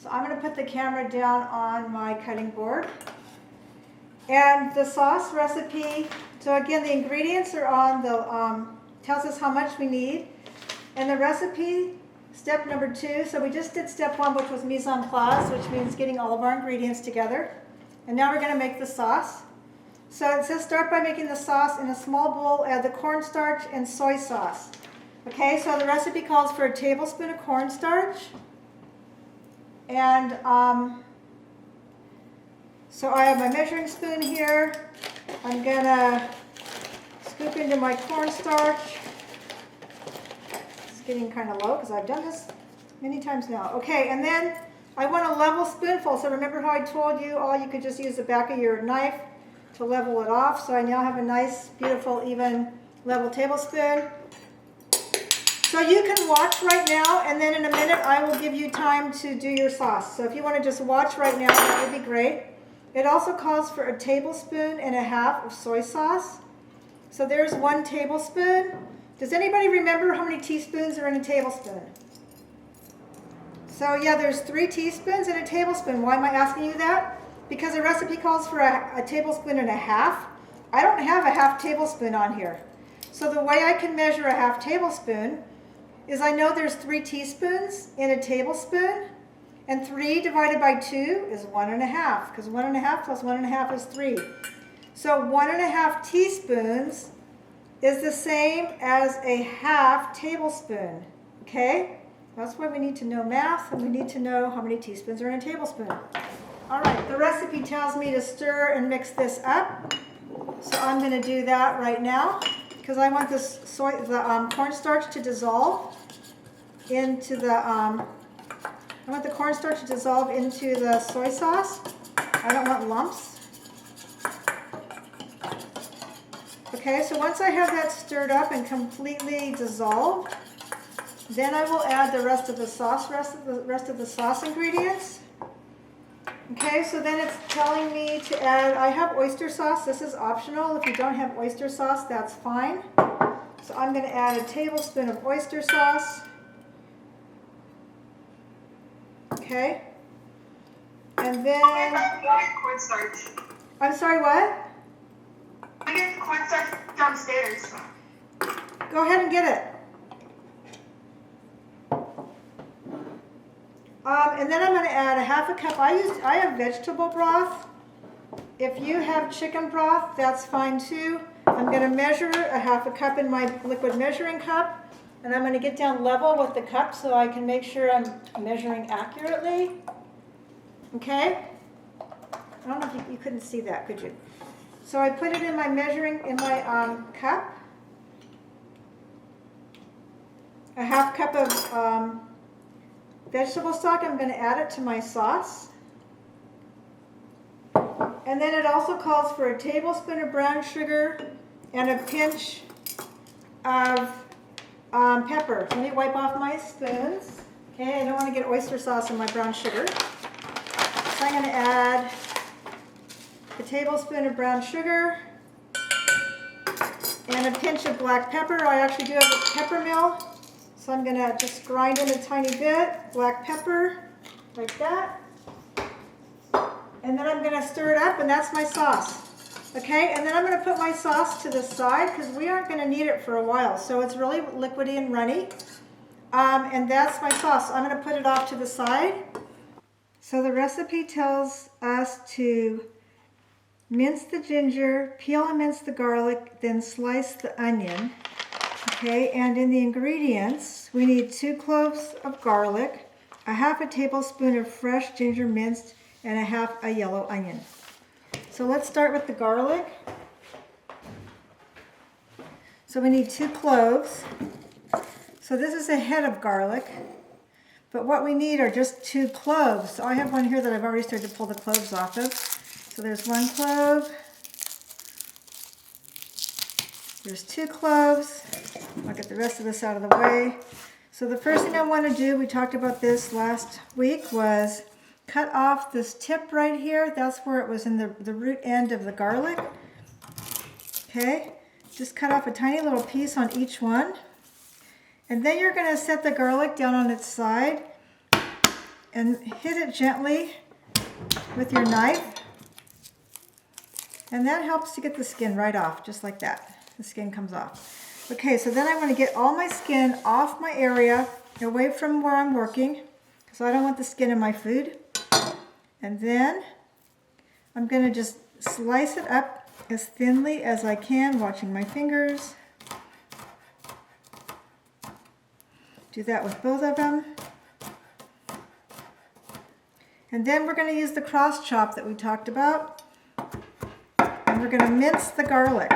So I'm going to put the camera down on my cutting board. And the sauce recipe, so again, the ingredients are on the, tells us how much we need. And the recipe, step number 2, so we just did step 1, which was mise en place, which means getting all of our ingredients together. And now we're going to make the sauce. So it says start by making the sauce in a small bowl, add the cornstarch and soy sauce. Okay, so the recipe calls for a tablespoon of cornstarch. And so I have my measuring spoon here. I'm going to scoop into my cornstarch. It's getting kind of low because I've done this many times now. Okay, and then I want a level spoonful. So remember how I told you all you could just use the back of your knife to level it off. So I now have a nice, beautiful, even, level tablespoon. So you can watch right now, and then in a minute I will give you time to do your sauce. So if you want to just watch right now, that would be great. It also calls for a tablespoon and a half of soy sauce. So there's 1 tablespoon. Does anybody remember how many teaspoons are in a tablespoon? So yeah, there's 3 teaspoons in a tablespoon. Why am I asking you that? Because the recipe calls for a tablespoon and a half. I don't have a half tablespoon on here. So the way I can measure a half tablespoon is I know there's 3 teaspoons in a tablespoon, and 3 divided by 2 is 1.5, because 1.5 plus 1.5 is 3. So 1.5 teaspoons is the same as a half tablespoon, okay? That's why we need to know math, and we need to know how many teaspoons are in a tablespoon. All right, the recipe tells me to stir and mix this up, so I'm going to do that right now, because I want this cornstarch to dissolve into the I want the cornstarch to dissolve into the soy sauce. I don't want lumps. Okay, so once I have that stirred up and completely dissolved, then I will add the rest of the sauce ingredients. Okay, so then it's telling me to add, I have oyster sauce. This is optional. If you don't have oyster sauce, that's fine. So I'm going to add a tablespoon of oyster sauce. Okay. And then... cornstarch. I'm sorry, what? I get the cornstarch downstairs. Go ahead and get it. And then I'm going to add a half a cup. I have vegetable broth. If you have chicken broth, that's fine too. I'm going to measure a half a cup in my liquid measuring cup. And I'm going to get down level with the cup so I can make sure I'm measuring accurately. Okay? I don't know if you couldn't see that, could you? So I put it in my cup. A half cup of vegetable stock. I'm going to add it to my sauce. And then it also calls for a tablespoon of brown sugar and a pinch of pepper. Let me wipe off my spoons. Okay, I don't want to get oyster sauce in my brown sugar. So I'm going to add a tablespoon of brown sugar and a pinch of black pepper. I actually do have a pepper mill, so I'm going to just grind in a tiny bit, black pepper, like that. And then I'm going to stir it up, and that's my sauce. Okay, and then I'm going to put my sauce to the side because we aren't going to need it for a while. So it's really liquidy and runny. And that's my sauce. So I'm going to put it off to the side. So the recipe tells us to mince the ginger, peel and mince the garlic, then slice the onion. Okay, and in the ingredients, we need 2 cloves of garlic, a half a tablespoon of fresh ginger minced, and a half a yellow onion. So let's start with the garlic. So we need 2 cloves. So this is a head of garlic, but what we need are just 2 cloves. So I have one here that I've already started to pull the cloves off of. So there's 1 clove. There's 2 cloves. I'll get the rest of this out of the way. So the first thing I want to do, we talked about this last week, was cut off this tip right here. That's where it was in the root end of the garlic. Okay, just cut off a tiny little piece on each one. And then you're going to set the garlic down on its side and hit it gently with your knife. And that helps to get the skin right off, just like that. The skin comes off. Okay, so then I want to get all my skin off my area, away from where I'm working, because I don't want the skin in my food. And then I'm going to just slice it up as thinly as I can, watching my fingers. Do that with both of them. And then we're going to use the cross chop that we talked about. And we're going to mince the garlic.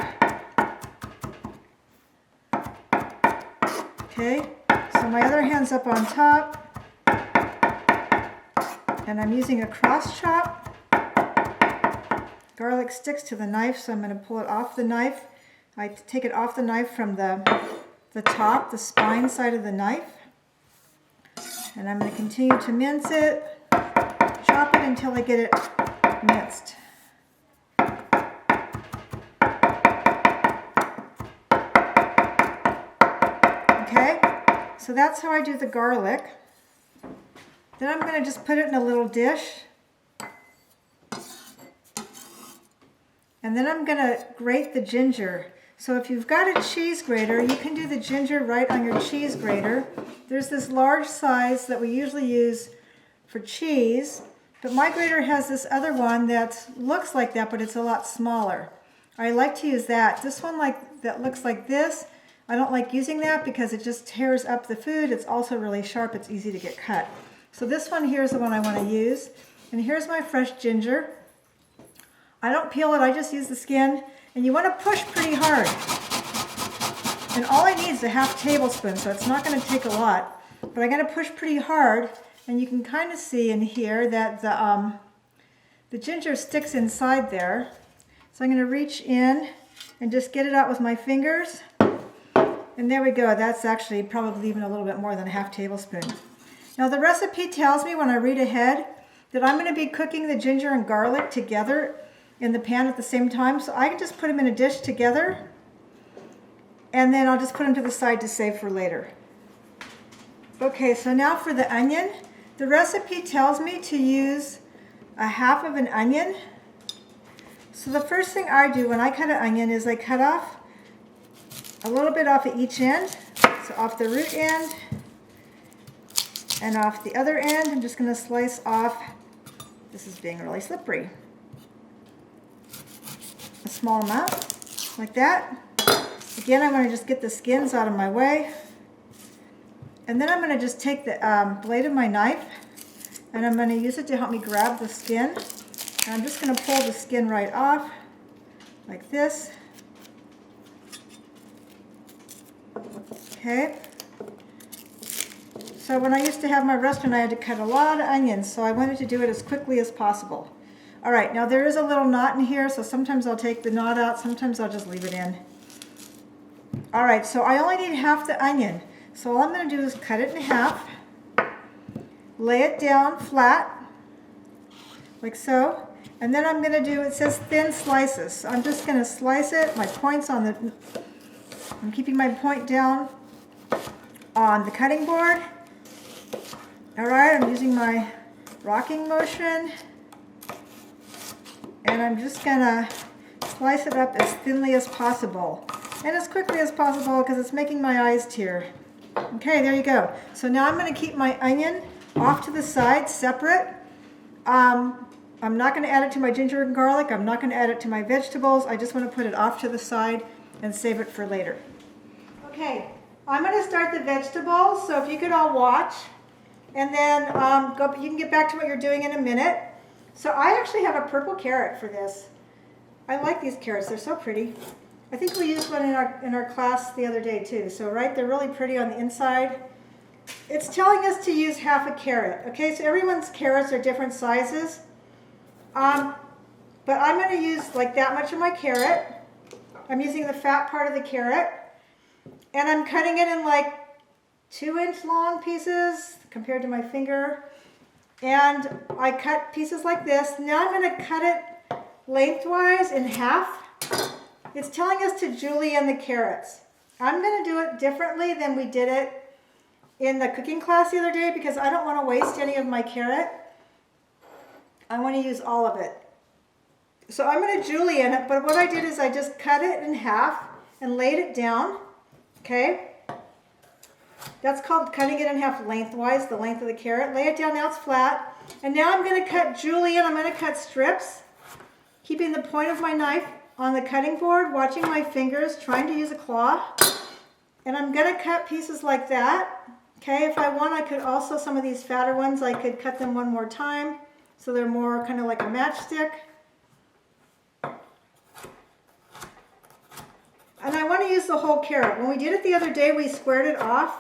Okay, so my other hand's up on top. And I'm using a cross chop. Garlic sticks to the knife, so I'm going to pull it off the knife. I take it off the knife from the top, the spine side of the knife. And I'm going to continue to mince it, chop it until I get it minced. Okay, so that's how I do the garlic. Then I'm going to just put it in a little dish. And then I'm going to grate the ginger. So if you've got a cheese grater, you can do the ginger right on your cheese grater. There's this large size that we usually use for cheese, but my grater has this other one that looks like that, but it's a lot smaller. I like to use that. This one that looks like this, I don't like using that because it just tears up the food. It's also really sharp. It's easy to get cut. So this one here is the one I want to use. And here's my fresh ginger. I don't peel it, I just use the skin. And you want to push pretty hard. And all I need is a half tablespoon, so it's not going to take a lot. But I'm going to push pretty hard, and you can kind of see in here that the ginger sticks inside there. So I'm going to reach in and just get it out with my fingers. And there we go. That's actually probably even a little bit more than a half tablespoon. Now the recipe tells me when I read ahead that I'm going to be cooking the ginger and garlic together in the pan at the same time, so I can just put them in a dish together, and then I'll just put them to the side to save for later. Okay, so now for the onion. The recipe tells me to use a half of an onion. So the first thing I do when I cut an onion is I cut off a little bit off of each end. So off the root end and off the other end. I'm just going to slice off, this is being really slippery, a small amount, like that. Again, I'm going to just get the skins out of my way. And then I'm going to just take the blade of my knife, and I'm going to use it to help me grab the skin. And I'm just going to pull the skin right off, like this. Okay. So when I used to have my restaurant, I had to cut a lot of onions, so I wanted to do it as quickly as possible. All right, now there is a little knot in here, so sometimes I'll take the knot out, sometimes I'll just leave it in. All right, so I only need half the onion. So all I'm going to do is cut it in half, lay it down flat, like so, and then I'm going to do, it says thin slices. So I'm just going to slice it, my point's on the, I'm keeping my point down on the cutting board. All right, I'm using my rocking motion, and I'm just going to slice it up as thinly as possible and as quickly as possible because it's making my eyes tear. Okay, there you go. So now I'm going to keep my onion off to the side, separate. I'm not going to add it to my ginger and garlic. I'm not going to add it to my vegetables. I just want to put it off to the side and save it for later. Okay, I'm going to start the vegetables, so if you could all watch, and then you can get back to what you're doing in a minute. So I actually have a purple carrot for this. I like these carrots, they're so pretty. I think we used one in our class the other day too. So right, they're really pretty on the inside. It's telling us to use half a carrot. Okay, so everyone's carrots are different sizes. But I'm going to use like that much of my carrot. I'm using the fat part of the carrot. And I'm cutting it in like 2-inch long pieces compared to my finger. And I cut pieces like this. Now I'm going to cut it lengthwise in half. It's telling us to julienne the carrots. I'm going to do it differently than we did it in the cooking class the other day because I don't want to waste any of my carrot. I want to use all of it. So I'm going to julienne it, but what I did is I just cut it in half and laid it down, okay? That's called cutting it in half lengthwise, the length of the carrot. Lay it down, now it's flat. And now I'm going to cut julienne, I'm going to cut strips, keeping the point of my knife on the cutting board, watching my fingers, trying to use a claw. And I'm going to cut pieces like that. Okay, if I want, I could also, some of these fatter ones, I could cut them one more time so they're more kind of like a matchstick. And I want to use the whole carrot. When we did it the other day, we squared it off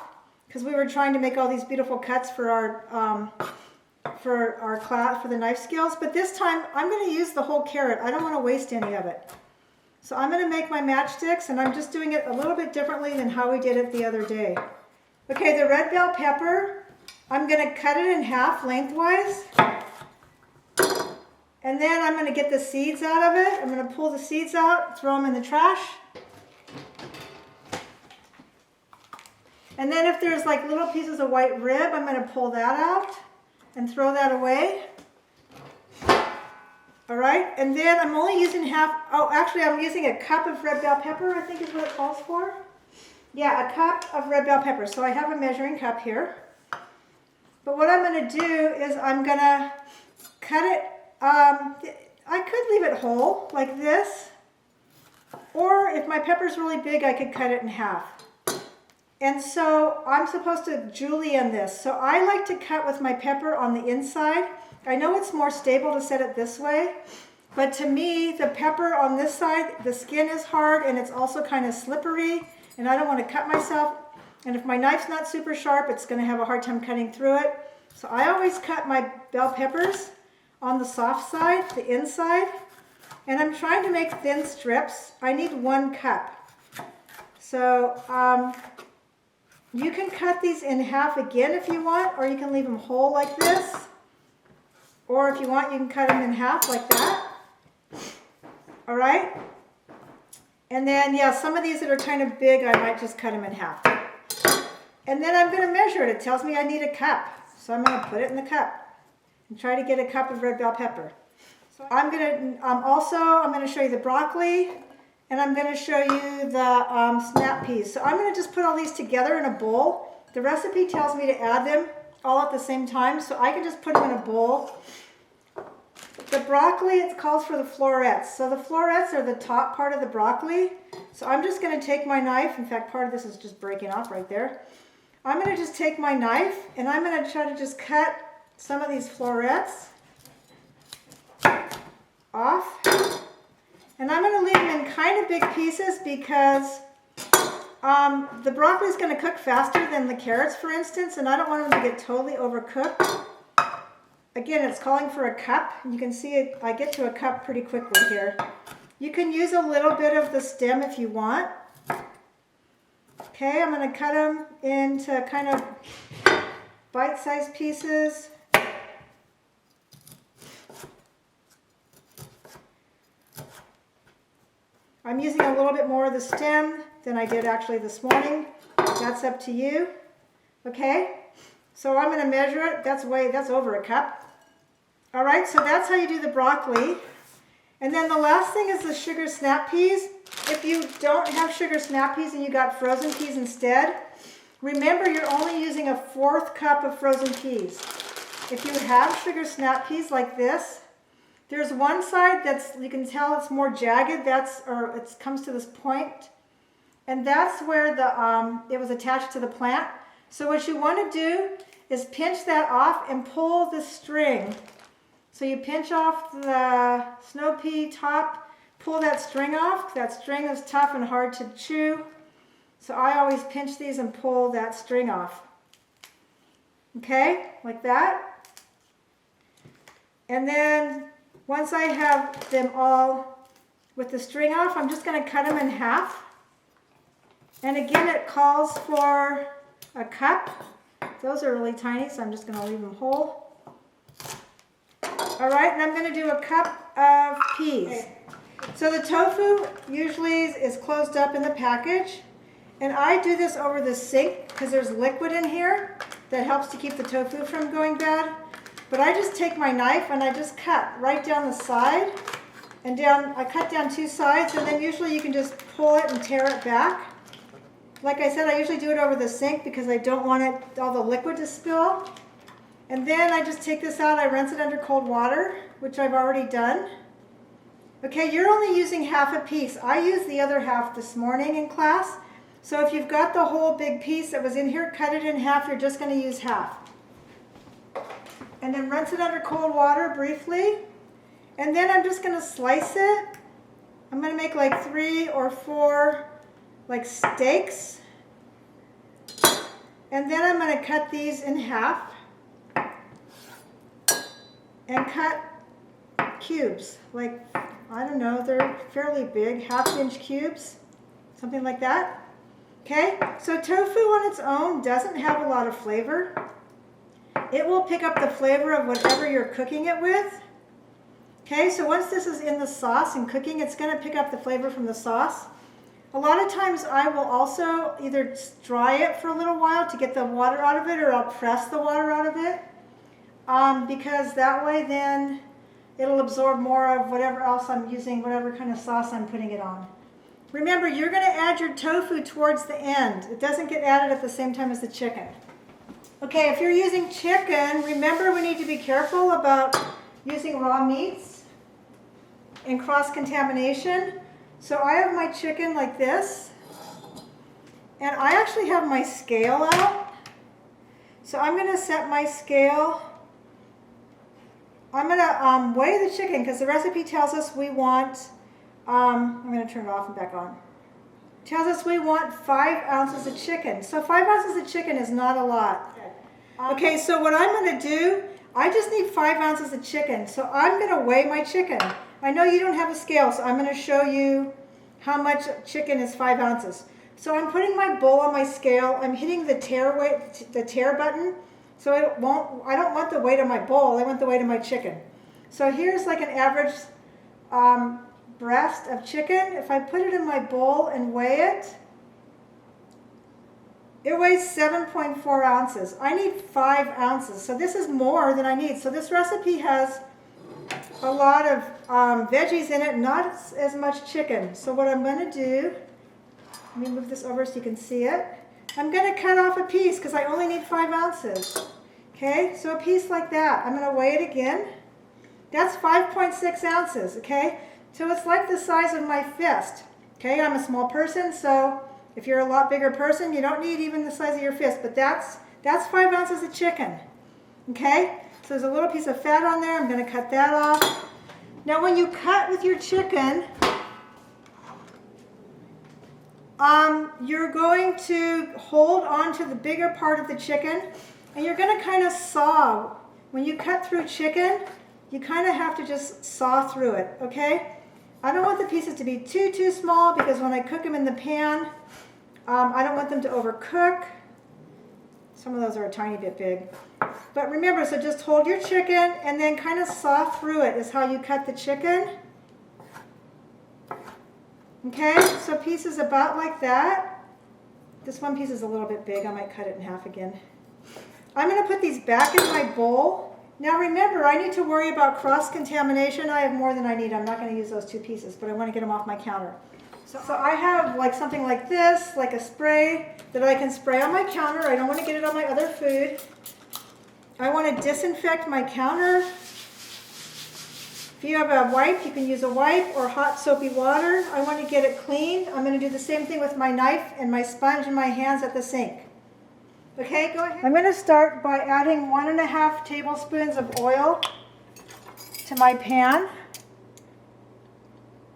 because we were trying to make all these beautiful cuts for our class, for the knife skills. But this time, I'm going to use the whole carrot. I don't want to waste any of it. So I'm going to make my matchsticks, and I'm just doing it a little bit differently than how we did it the other day. Okay, the red bell pepper, I'm going to cut it in half lengthwise. And then I'm going to get the seeds out of it. I'm going to pull the seeds out, throw them in the trash. And then if there's like little pieces of white rib, I'm going to pull that out and throw that away. All right, and then I'm only using I'm using a cup of red bell pepper, I think is what it calls for. Yeah, a cup of red bell pepper. So I have a measuring cup here. But what I'm going to do is I'm going to cut it. I could leave it whole like this. Or if my pepper's really big, I could cut it in half. And so I'm supposed to julienne this. So I like to cut with my pepper on the inside. I know it's more stable to set it this way, but to me, the pepper on this side, the skin is hard and it's also kind of slippery, and I don't want to cut myself. And if my knife's not super sharp, it's going to have a hard time cutting through it. So I always cut my bell peppers on the soft side, the inside, and I'm trying to make thin strips. I need 1 cup. So you can cut these in half again if you want, or you can leave them whole like this. Or if you want, you can cut them in half like that. All right? And then, yeah, some of these that are kind of big, I might just cut them in half. And then I'm going to measure it. It tells me I need a cup. So I'm going to put it in the cup and try to get a cup of red bell pepper. So I'm going to show you the broccoli, and I'm going to show you the snap peas. So I'm going to just put all these together in a bowl. The recipe tells me to add them all at the same time, so I can just put them in a bowl. The broccoli, it calls for the florets. So the florets are the top part of the broccoli. So I'm just going to take my knife. In fact, part of this is just breaking off right there. I'm going to just take my knife, and I'm going to try to just cut some of these florets off. And I'm going to leave them in kind of big pieces because the broccoli is going to cook faster than the carrots, for instance, and I don't want them to get totally overcooked. Again, it's calling for a cup. You can see it, I get to a cup pretty quickly here. You can use a little bit of the stem if you want. Okay, I'm going to cut them into kind of bite-sized pieces. I'm using a little bit more of the stem than I did actually this morning. That's up to you. Okay, so I'm going to measure it. That's over a cup. All right, so that's how you do the broccoli. And then the last thing is the sugar snap peas. If you don't have sugar snap peas and you got frozen peas instead, remember you're only using 1/4 cup of frozen peas. If you have sugar snap peas like this, there's one side you can tell it's more jagged, it comes to this point, and that's where it was attached to the plant. So what you want to do is pinch that off and pull the string. So you pinch off the snow pea top, pull that string off. That string is tough and hard to chew. So I always pinch these and pull that string off. Okay, like that. And then once I have them all with the string off, I'm just going to cut them in half. And again, it calls for a cup. Those are really tiny, so I'm just going to leave them whole. All right, and I'm going to do a cup of peas. So the tofu usually is closed up in the package. And I do this over the sink because there's liquid in here that helps to keep the tofu from going bad. But I just take my knife and I just cut right down the side and down. I cut down 2 sides, and then usually you can just pull it and tear it back. Like I said, I usually do it over the sink because I don't want all the liquid to spill. And then I just take this out, I rinse it under cold water, which I've already done. Okay, you're only using half a piece. I used the other half this morning in class. So if you've got the whole big piece that was in here, cut it in half, you're just going to use half. And then rinse it under cold water briefly. And then I'm just going to slice it. I'm going to make like 3 or 4 like steaks. And then I'm going to cut these in half and cut cubes. Like, I don't know, they're fairly big, 1/2-inch cubes, something like that. Okay, so tofu on its own doesn't have a lot of flavor. It will pick up the flavor of whatever you're cooking it with. Okay, so once this is in the sauce and cooking, it's going to pick up the flavor from the sauce. A lot of times I will also either dry it for a little while to get the water out of it, or I'll press the water out of it. Because that way then it'll absorb more of whatever else I'm using, whatever kind of sauce I'm putting it on. Remember, you're going to add your tofu towards the end. It doesn't get added at the same time as the chicken. Okay, if you're using chicken, remember we need to be careful about using raw meats and cross-contamination. So I have my chicken like this, and I actually have my scale out. So I'm going to set my scale. I'm going to weigh the chicken because the recipe tells us we want, I'm going to turn it off and back on. Tells us we want 5 ounces of chicken. So 5 ounces of chicken is not a lot. Okay, so what I'm going to do, I just need 5 ounces of chicken. So I'm going to weigh my chicken. I know you don't have a scale, so I'm going to show you how much chicken is 5 ounces. So I'm putting my bowl on my scale. I'm hitting the tare button. So I don't want the weight of my bowl. I want the weight of my chicken. So here's like an average breast of chicken. If I put it in my bowl and weigh it, it weighs 7.4 ounces. I need 5 ounces. So this is more than I need. So this recipe has a lot of veggies in it, not as much chicken. So what I'm going to do, let me move this over so you can see it. I'm going to cut off a piece because I only need 5 ounces. Okay, so a piece like that. I'm going to weigh it again. That's 5.6 ounces, okay? So it's like the size of my fist. Okay, I'm a small person, so if you're a lot bigger person, you don't need even the size of your fist, but that's 5 ounces of chicken. Okay, so there's a little piece of fat on there. I'm going to cut that off. Now when you cut with your chicken, you're going to hold on to the bigger part of the chicken, and you're going to kind of saw. When you cut through chicken, you kind of have to just saw through it, okay? I don't want the pieces to be too small because when I cook them in the pan, I don't want them to overcook. Some of those are a tiny bit big. But remember, so just hold your chicken and then kind of saw through it is how you cut the chicken. Okay, so pieces about like that. This one piece is a little bit big. I might cut it in half again. I'm going to put these back in my bowl. Now remember, I need to worry about cross-contamination. I have more than I need. I'm not going to use those 2 pieces, but I want to get them off my counter. So I have like something like this, like a spray that I can spray on my counter. I don't want to get it on my other food. I want to disinfect my counter. If you have a wipe, you can use a wipe or hot soapy water. I want to get it clean. I'm going to do the same thing with my knife and my sponge and my hands at the sink. Okay, go ahead. I'm going to start by adding 1.5 tablespoons of oil to my pan.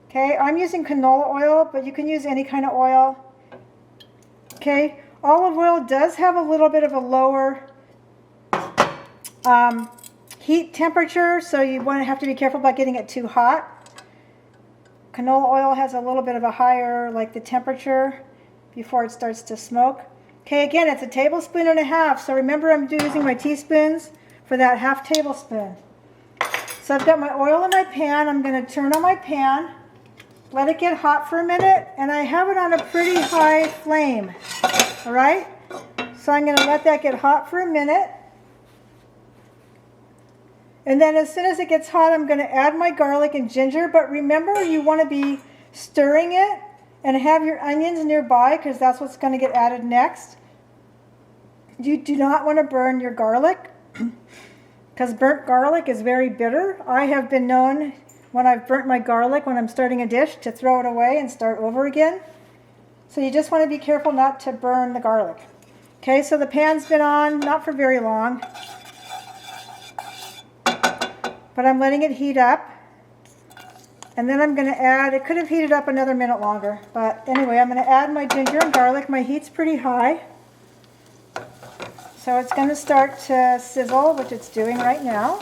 Okay, I'm using canola oil, but you can use any kind of oil. Okay, olive oil does have a little bit of a lower heat temperature, so you want to have to be careful about getting it too hot. Canola oil has a little bit of a higher, like the temperature before it starts to smoke. Okay, again, it's 1.5 tablespoons, so remember I'm using my teaspoons for that 1/2 tablespoon. So I've got my oil in my pan. I'm going to turn on my pan. let it get hot for a minute, and I have it on a pretty high flame. All right? So I'm going to let that get hot for a minute. And then as soon as it gets hot, I'm going to add my garlic and ginger. But remember, you want to be stirring it and have your onions nearby because that's what's going to get added next. You do not want to burn your garlic because burnt garlic is very bitter. I have been known when I've burnt my garlic when I'm starting a dish to throw it away and start over again. So you just want to be careful not to burn the garlic. Okay, so the pan's been on, not for very long, but I'm letting it heat up. And then I'm going to add, it could have heated up another minute longer, but anyway, I'm going to add my ginger and garlic. My heat's pretty high. So it's going to start to sizzle, which it's doing right now.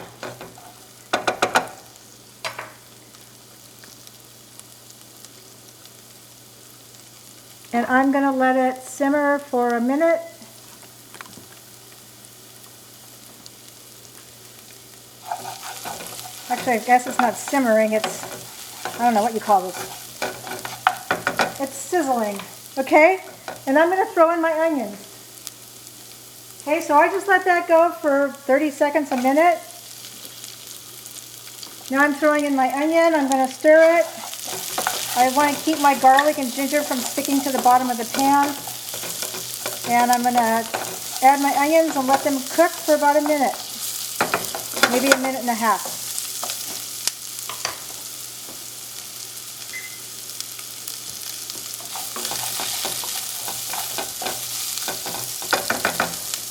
And I'm going to let it simmer for a minute. Actually, I guess it's not simmering, I don't know what you call this. It's sizzling, okay? And I'm going to throw in my onions. Okay, so I just let that go for 30 seconds, a minute. Now I'm throwing in my onion. I'm going to stir it. I want to keep my garlic and ginger from sticking to the bottom of the pan. And I'm going to add my onions and let them cook for about a minute. Maybe a minute and a half.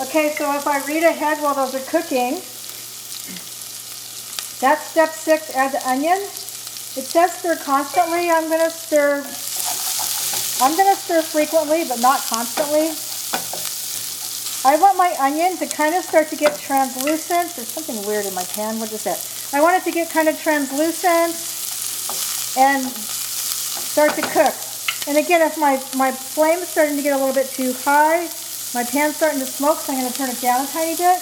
Okay, so if I read ahead while those are cooking, that's step 6, add the onion. It says stir constantly. I'm going to stir frequently, but not constantly. I want my onion to kind of start to get translucent. There's something weird in my pan. What is that? I want it to get kind of translucent and start to cook. And again, if my flame is starting to get a little bit too high, my pan's starting to smoke, so I'm going to turn it down a tiny bit.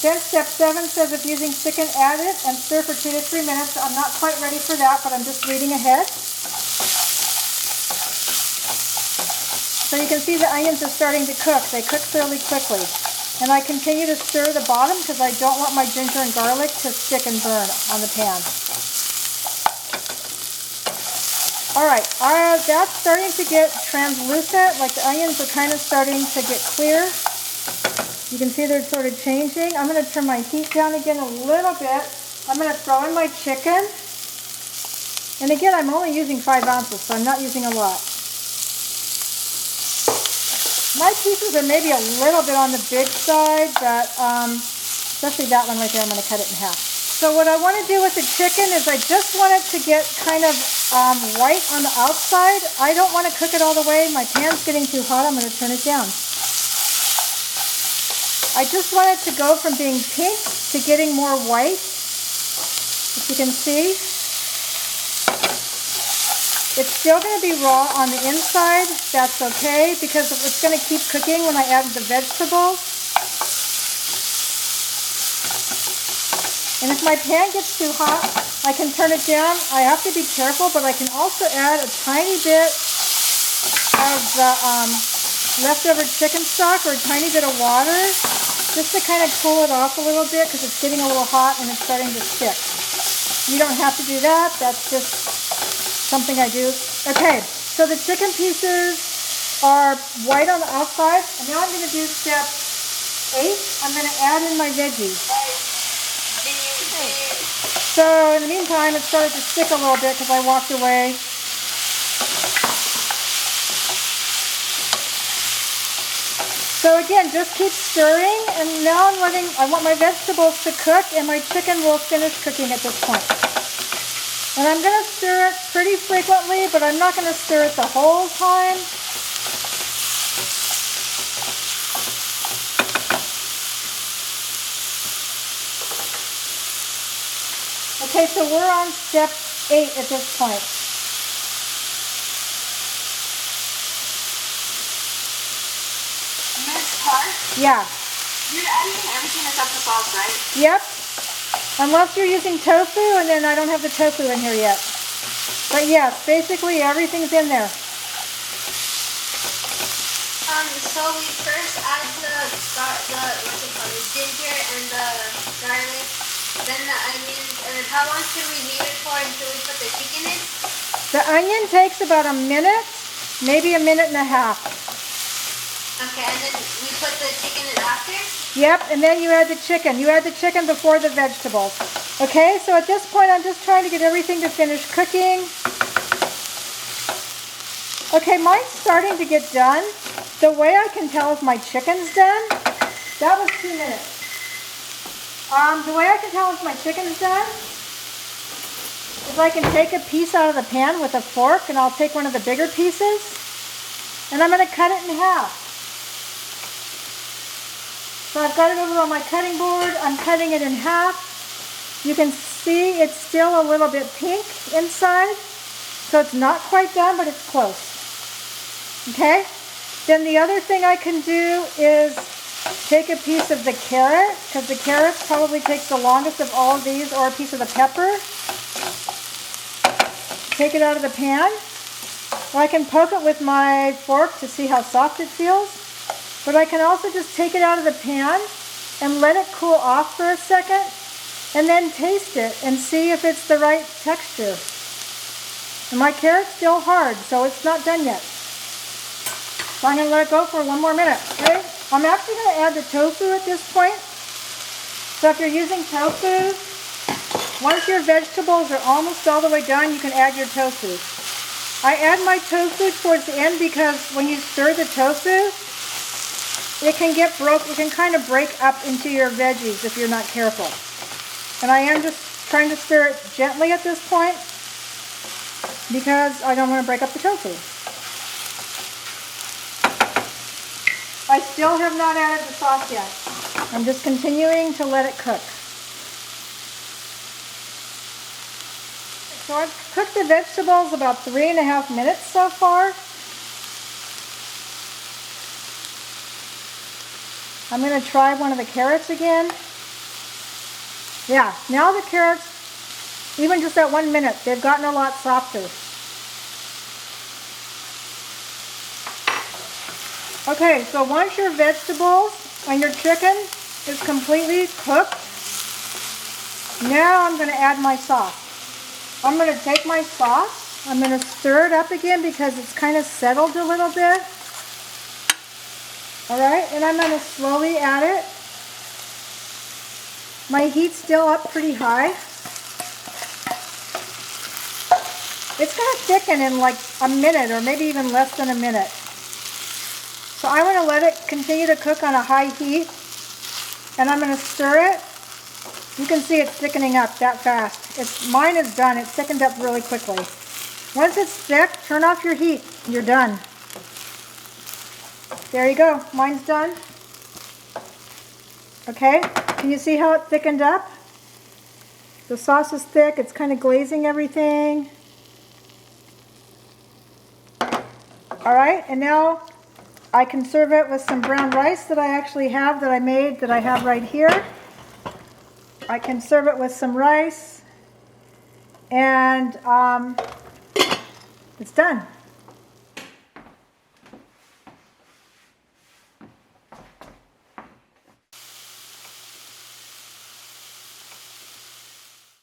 Then step 7 says if using chicken, add it and stir for 2 to 3 minutes. I'm not quite ready for that, but I'm just reading ahead. So you can see the onions are starting to cook. They cook fairly quickly. And I continue to stir the bottom because I don't want my ginger and garlic to stick and burn on the pan. Alright, that's starting to get translucent, like the onions are kind of starting to get clear. You can see they're sort of changing. I'm going to turn my heat down again a little bit. I'm going to throw in my chicken. And again, I'm only using 5 ounces, so I'm not using a lot. My pieces are maybe a little bit on the big side, but especially that one right there, I'm going to cut it in half. So what I want to do with the chicken is I just want it to get kind of white on the outside. I don't want to cook it all the way. My pan's getting too hot. I'm going to turn it down. I just want it to go from being pink to getting more white. If you can see. It's still going to be raw on the inside. That's okay because it's going to keep cooking when I add the vegetables. And if my pan gets too hot, I can turn it down. I have to be careful, but I can also add a tiny bit of the leftover chicken stock or a tiny bit of water just to kind of cool it off a little bit because it's getting a little hot and it's starting to stick. You don't have to do that. That's just something I do. Okay, so the chicken pieces are white on the outside. And now I'm going to do step 8. I'm going to add in my veggies. So in the meantime, it started to stick a little bit because I walked away. So again, just keep stirring, and now I want my vegetables to cook, and my chicken will finish cooking at this point. And I'm going to stir it pretty frequently, but I'm not going to stir it the whole time. Okay, so we're on step 8 at this point. Miss Clark? Yeah. You're adding everything except the sauce, right? Yep. Unless you're using tofu, and then I don't have the tofu in here yet. But yes, basically everything's in there. So we first add the what's it called, the ginger and the garlic, then the onions, and then how long should we leave it for until we put the chicken in? The onion takes about a minute, maybe a minute and a half. Okay, and then we put the chicken in after? Yep, and then you add the chicken. You add the chicken before the vegetables. Okay, so at this point I'm just trying to get everything to finish cooking. Okay, mine's starting to get done. The way I can tell if my chicken's done, that was 2 minutes. The way I can tell if my chicken's done is I can take a piece out of the pan with a fork, and I'll take one of the bigger pieces, and I'm going to cut it in half. So I've got it over on my cutting board. I'm cutting it in half. You can see it's still a little bit pink inside, so it's not quite done, but it's close. Okay? Then the other thing I can do is take a piece of the carrot, because the carrot probably takes the longest of all of these, or a piece of the pepper. Take it out of the pan. Or I can poke it with my fork to see how soft it feels. But I can also just take it out of the pan and let it cool off for a second, and then taste it and see if it's the right texture. And my carrot's still hard, so it's not done yet. So I'm going to let it go for 1 more minute. Okay? I'm actually going to add the tofu at this point. So if you're using tofu, once your vegetables are almost all the way done, you can add your tofu. I add my tofu towards the end because when you stir the tofu, it can kind of break up into your veggies if you're not careful. And I am just trying to stir it gently at this point because I don't want to break up the tofu. I still have not added the sauce yet. I'm just continuing to let it cook. So I've cooked the vegetables about 3.5 minutes so far. I'm going to try one of the carrots again. Yeah, now the carrots, even just at 1 minute, they've gotten a lot softer. Okay, so once your vegetables and your chicken is completely cooked, now I'm going to add my sauce. I'm going to take my sauce, I'm going to stir it up again because it's kind of settled a little bit. Alright, and I'm going to slowly add it. My heat's still up pretty high. It's going to thicken in like a minute or maybe even less than a minute. So I'm going to let it continue to cook on a high heat, and I'm going to stir it. You can see it's thickening up that fast. Mine is done. It's thickened up really quickly. Once it's thick, turn off your heat. You're done. There you go. Mine's done. Okay, can you see how it thickened up? The sauce is thick. It's kind of glazing everything. All right, and now I can serve it with some brown rice that I actually have that I made that I have right here. I can serve it with some rice, and it's done.